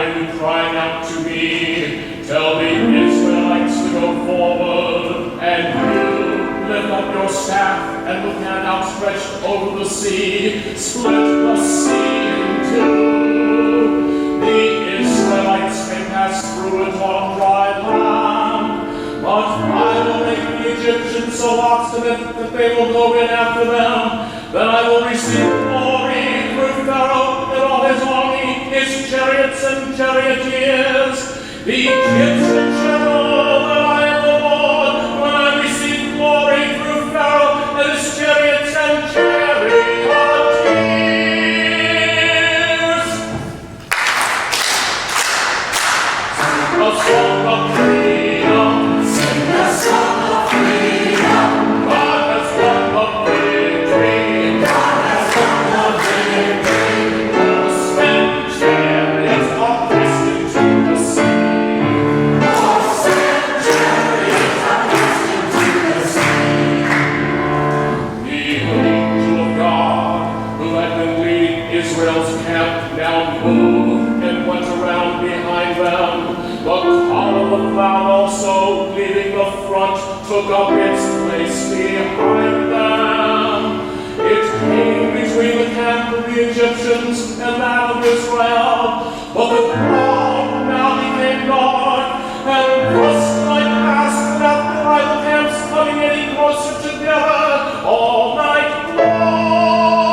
behind, crying out to me, tell the Israelites to go forward, and you lift up your staff and with hand outstretched over the sea, split the sea in two. The Israelites may pass through it on dry land, but I will make the Egyptians so obstinate that they will go in after them. Then I will receive glory through Pharaoh and all his army, his chariots and charioteers. The Egyptian general that I am the Lord, when I receive glory through Pharaoh and his chariots and charioteers. Sing a song of freedom. Sing a song of freedom. God has won the victory. God has won the victory. Horse and chariots are pressed into the sea. Horse and chariots are pressed into the sea. The angel of God, who had been leading Israel's camp, now moved and went around behind them. The column of cloud also, leaving the front, took up its place behind them. It came between the camp of the Egyptians and that of Israel, but the cloud now became dark, and thus night passed without the rival camps coming any closer together all night long.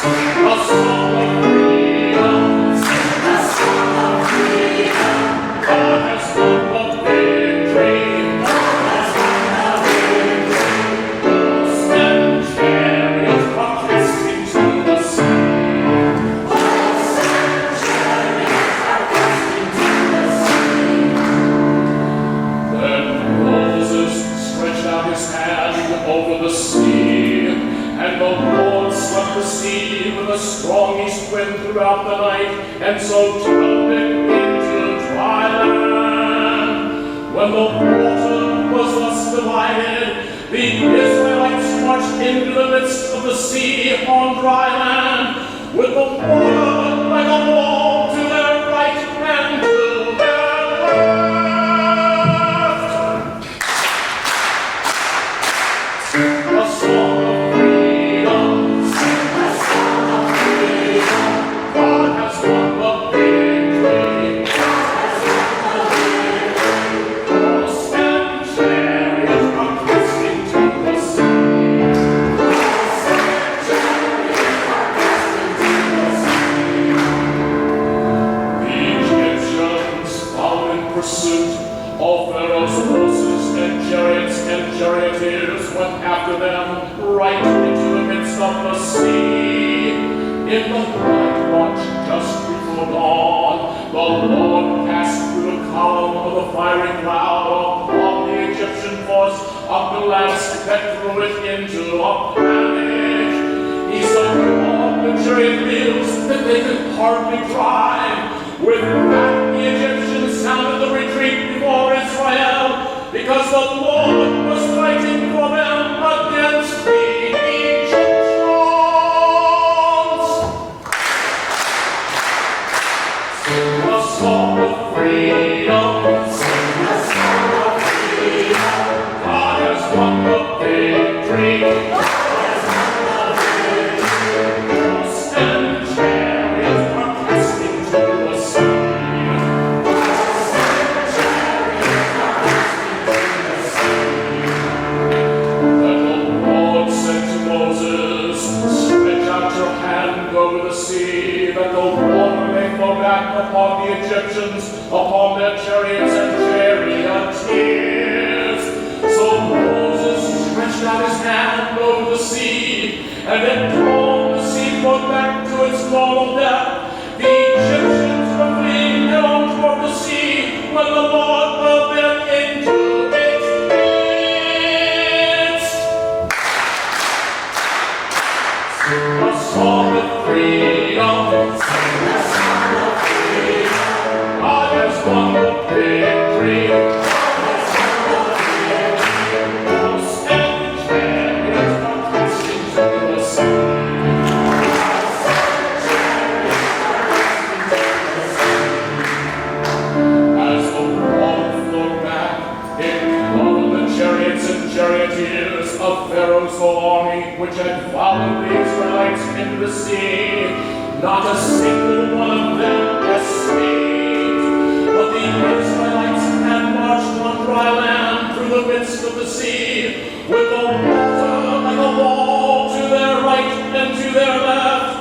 Sing a song of freedom. Sing a song of freedom. God has won the victory. God has won the victory. Horse and chariots are cast into the sea. Horse and chariots are cast into the sea. Then Moses stretched out his hand over the sea, and the Lord swept the sea with a strong east wind throughout the night, and so turned it into dry land. When the water was thus divided, the Israelites marched into the midst of the sea on dry land, with the water like a wall to their right and to their left. Sing a song of freedom. Sing a song of freedom. God has won the victory. God has won the victory. Horse and chariots are cast into the sea. Horse and chariots are cast into the sea. The Egyptians followed in pursuit. All Pharaoh's horses and chariots and charioteers went after them right into the midst of the sea. In the night watch just before dawn, the Lord passed through the column of the fiery cloud upon the Egyptian force of the lance that threw it into a panic. He so clogged the chariot wheels that they could hardly drive. With that, the Egyptians sounded the retreat before Israel, because the Lord was fighting for them against the Egyptians. Sing a song of freedom. Sing a song of freedom. God has won the victory. God has won the victory. Horse and chariots are cast into the sea. Horse and chariots are cast into the sea. Then the Lord said to Moses, stretch out your hand over the sea, that the water may flow back upon the Egyptians, upon their chariots and charioteers. So Moses stretched out his hand over the sea, and it pulled the sea flowed back to its normal depth. The Egyptians were fleeing down toward the sea when the Lord hurled them into its midst. Sing a song of freedom. Sing a song of freedom. God has won the victory. God has won the victory. Horse and chariots are cast into the sea. Horse and Not a single one of them escaped, but the Israelites had marched on dry land through the midst of the sea, with the water like a wall to their right and to their left.